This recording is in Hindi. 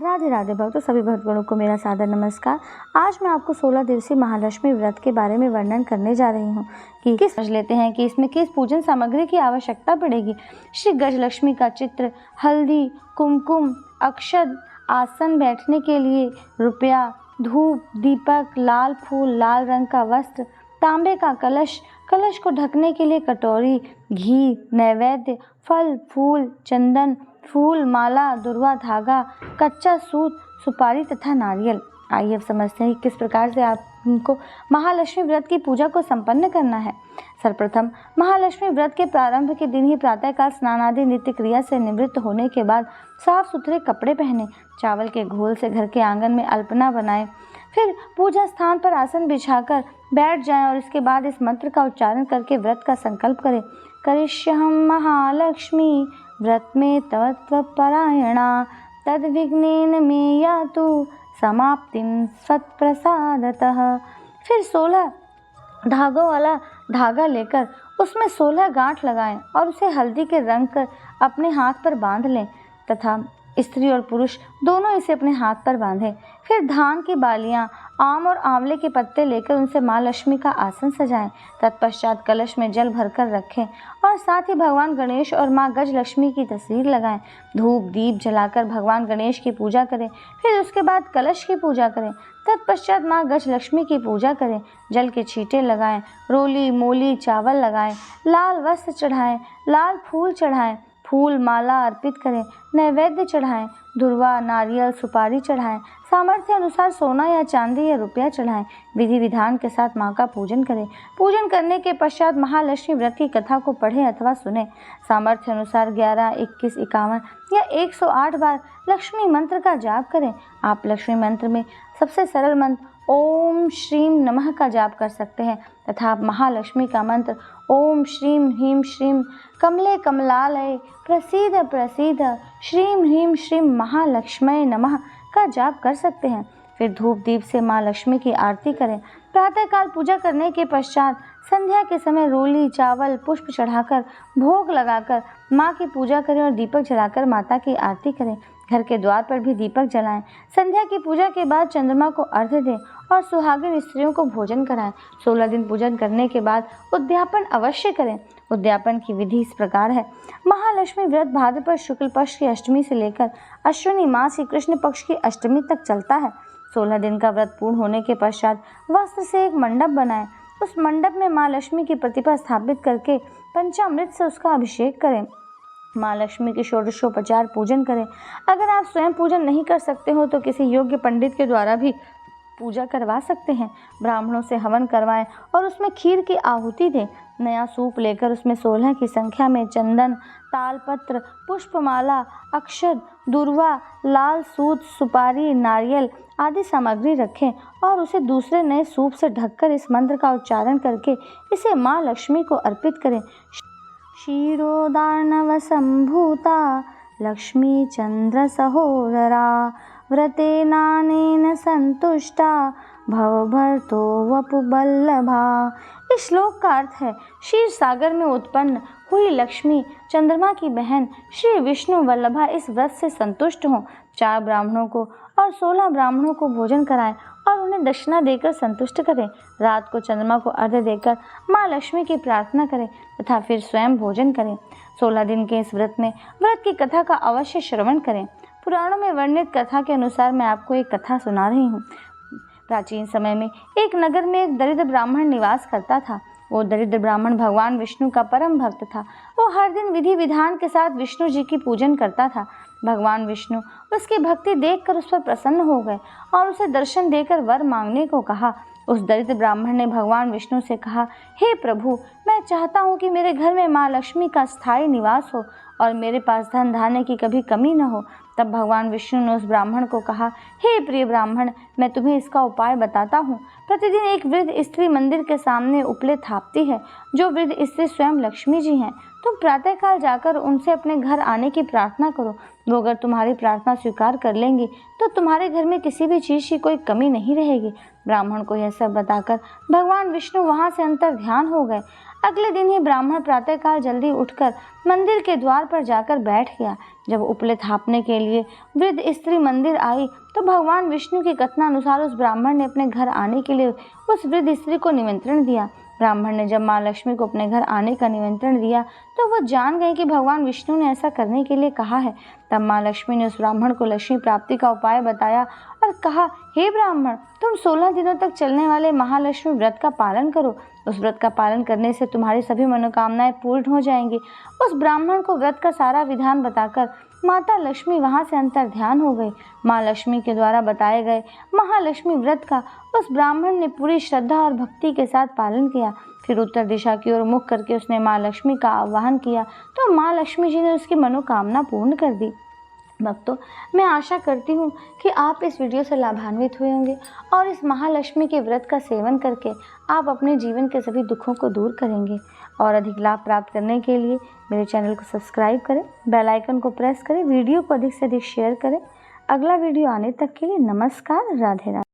राधे राधे भक्तों, सभी भक्तगणों को मेरा सादर नमस्कार। आज मैं आपको 16 दिवसीय महालक्ष्मी व्रत के बारे में वर्णन करने जा रही हूँ कि किस समझ लेते हैं कि इसमें किस पूजन सामग्री की आवश्यकता पड़ेगी। श्री गजलक्ष्मी का चित्र, हल्दी, कुमकुम, अक्षत, आसन बैठने के लिए रुपया, धूप, दीपक, लाल फूल, लाल रंग का वस्त्र, तांबे का कलश, कलश को ढकने के लिए कटोरी, घी, नैवेद्य, फल, फूल, चंदन, फूल, माला, दुर्वा धागा, कच्चा सूत, सुपारी तथा नारियल। आइए अब समझते हैं कि किस प्रकार से आपको महालक्ष्मी व्रत की पूजा को संपन्न करना है। सर्वप्रथम महालक्ष्मी व्रत के प्रारंभ के दिन ही प्रातःकाल स्नान आदि नित्य क्रिया से निवृत्त होने के बाद साफ सुथरे कपड़े पहने, चावल के घोल से घर के आंगन में अल्पना बनाएं, फिर पूजा स्थान पर आसन बिछाकर बैठ जाएं और इसके बाद इस मंत्र का उच्चारण करके व्रत का संकल्प करें। करिष्यहं महालक्ष्मी व्रत में तव त्वपरायणा तद्विघ्नेन मे यातु समाप्तिं स्वत्प्रसादतः। फिर 16 धागों वाला धागा लेकर उसमें 16 गांठ लगाएं और उसे हल्दी के रंग कर अपने हाथ पर बांध लें तथा स्त्री और पुरुष दोनों इसे अपने हाथ पर बांधें। फिर धान की बालियां, आम और आंवले के पत्ते लेकर उनसे माँ लक्ष्मी का आसन सजाएं। तत्पश्चात कलश में जल भरकर रखें और साथ ही भगवान गणेश और माँ गज लक्ष्मी की तस्वीर लगाएं। धूप दीप जलाकर भगवान गणेश की पूजा करें। फिर उसके बाद कलश की पूजा करें। तत्पश्चात माँ गज लक्ष्मी की पूजा करें। जल के छींटे लगाएं, रोली मोली चावल लगाएं, लाल वस्त्र चढ़ाएं, लाल फूल चढ़ाएं, फूल माला अर्पित करें, नैवेद्य चढ़ाएं, धुरवा, नारियल, सुपारी चढ़ाएं, सामर्थ्य अनुसार सोना या चांदी या रुपया चढ़ाएं। विधि विधान के साथ माँ का पूजन करें। पूजन करने के पश्चात महालक्ष्मी व्रत की कथा को पढ़ें अथवा सुनें। सामर्थ्य अनुसार 11, 21, 51 या 108 बार लक्ष्मी मंत्र का जाप करें। आप लक्ष्मी मंत्र में सबसे सरल मंत्र ओम श्रीम नमः का जाप कर सकते हैं तथा आप महालक्ष्मी का मंत्र ओम श्रीम ह्रीम श्रीम कमले कमलालय प्रसीद प्रसीद श्रीम ह्रीम श्रीम महालक्ष्मय नमः का जाप कर सकते हैं। फिर धूप दीप से माँ लक्ष्मी की आरती करें। प्रातःकाल पूजा करने के पश्चात संध्या के समय रोली चावल पुष्प चढ़ाकर भोग लगाकर माँ की पूजा करें और दीपक जलाकर माता की आरती करें। घर के द्वार पर भी दीपक जलाएं। संध्या की पूजा के बाद चंद्रमा को अर्घ्य दें और सुहागिन स्त्रियों को भोजन कराएं। 16 दिन पूजन करने के बाद उद्यापन अवश्य करें। उद्यापन की विधि इस प्रकार है। महालक्ष्मी व्रत भाद्रपद शुक्ल पक्ष की अष्टमी से लेकर अश्विनी मास की कृष्ण पक्ष की अष्टमी तक चलता है। 16 दिन का व्रत पूर्ण होने के पश्चात वस्त्र से एक मंडप बनाएं। उस मंडप में माँ लक्ष्मी की प्रतिमा स्थापित करके पंचामृत से उसका अभिषेक करें। माँ लक्ष्मी के षोडशोपचार पूजन करें। अगर आप स्वयं पूजन नहीं कर सकते हो तो किसी योग्य पंडित के द्वारा भी पूजा करवा सकते हैं। ब्राह्मणों से हवन करवाएं और उसमें खीर की आहुति दें। नया सूप लेकर उसमें 16 की संख्या में चंदन, तालपत्र, पुष्पमाला, अक्षत, दुर्वा, लाल सूत, सुपारी, नारियल आदि सामग्री रखें और उसे दूसरे नए सूप से ढककर इस मंत्र का उच्चारण करके इसे माँ लक्ष्मी को अर्पित करें। क्षीरोदार्णव संभूता लक्ष्मी चंद्र सहोदरा व्रतेनानेन संतुष्टा भवभर्तो वपुबल्लभा। इस श्लोक का अर्थ है, क्षीर सागर में उत्पन्न हुई लक्ष्मी चंद्रमा की बहन श्री विष्णु वल्लभा इस व्रत से संतुष्ट हों। 4 ब्राह्मणों को और 16 ब्राह्मणों को भोजन कराएं और उन्हें दक्षिणा देकर संतुष्ट करें। रात को चंद्रमा को अर्घ्य देकर माँ लक्ष्मी की प्रार्थना करें तथा फिर स्वयं भोजन करें। 16 दिन के इस व्रत में व्रत की कथा का अवश्य श्रवण करें। पुराणों में वर्णित कथा के अनुसार मैं आपको एक कथा सुना रही हूँ। प्राचीन समय में एक नगर में एक दरिद्र ब्राह्मण निवास करता था। वो दरिद्र ब्राह्मण भगवान विष्णु का परम भक्त था। वो हर दिन विधि विधान के साथ विष्णु जी की पूजन करता था। भगवान विष्णु उसकी भक्ति देखकर उस पर प्रसन्न हो गए और उसे दर्शन देकर वर मांगने को कहा। उस दरिद्र ब्राह्मण ने भगवान विष्णु से कहा, हे प्रभु, मैं चाहता हूँ कि मेरे घर में माँ लक्ष्मी का स्थायी निवास हो और मेरे पास धन धान्य की कभी कमी न हो। तब भगवान विष्णु ने उस ब्राह्मण को कहा, हे प्रिय ब्राह्मण, मैं तुम्हें इसका उपाय बताता हूँ। प्रतिदिन एक वृद्ध स्त्री मंदिर के सामने उपले थापती है। जो वृद्ध स्त्री स्वयं लक्ष्मी जी हैं। तुम प्रातःकाल जाकर उनसे अपने घर आने की प्रार्थना करो। वो अगर तुम्हारी प्रार्थना स्वीकार कर लेंगी तो तुम्हारे घर में किसी भी चीज़ की कोई कमी नहीं रहेगी। ब्राह्मण को यह सब बताकर भगवान विष्णु वहाँ से अंतर ध्यान हो गए। अगले दिन ही ब्राह्मण प्रातःकाल जल्दी उठकर मंदिर के द्वार पर जाकर बैठ गया। जब उपले थापने के लिए वृद्ध स्त्री मंदिर आई तो भगवान विष्णु के कथनानुसार उस ब्राह्मण ने अपने घर आने के लिए उस वृद्ध स्त्री को निमंत्रण दिया। ब्राह्मण ने जब माँ लक्ष्मी को अपने घर आने का निमंत्रण दिया तो वो जान गए कि भगवान विष्णु ने ऐसा करने के लिए कहा है। तब माँ लक्ष्मी ने उस ब्राह्मण को लक्ष्मी प्राप्ति का उपाय बताया और कहा, हे ब्राह्मण, तुम 16 दिनों तक चलने वाले महालक्ष्मी व्रत का पालन करो। उस व्रत का पालन करने से तुम्हारी सभी मनोकामनाएं पूर्ण हो जाएंगी। उस ब्राह्मण को व्रत का सारा विधान बताकर माता लक्ष्मी वहां से अंतर ध्यान हो गई। माँ लक्ष्मी के द्वारा बताए गए महालक्ष्मी व्रत का उस ब्राह्मण ने पूरी श्रद्धा और भक्ति के साथ पालन किया। फिर उत्तर दिशा की ओर मुख करके उसने माँ लक्ष्मी का आह्वान किया तो माँ लक्ष्मी जी ने उसकी मनोकामना पूर्ण कर दी। भक्तों, मैं आशा करती हूँ कि आप इस वीडियो से लाभान्वित हुए होंगे और इस महालक्ष्मी के व्रत का सेवन करके आप अपने जीवन के सभी दुखों को दूर करेंगे। और अधिक लाभ प्राप्त करने के लिए मेरे चैनल को सब्सक्राइब करें, बेल आइकन को प्रेस करें, वीडियो को अधिक से अधिक शेयर करें। अगला वीडियो आने तक के लिए नमस्कार, राधे राधे।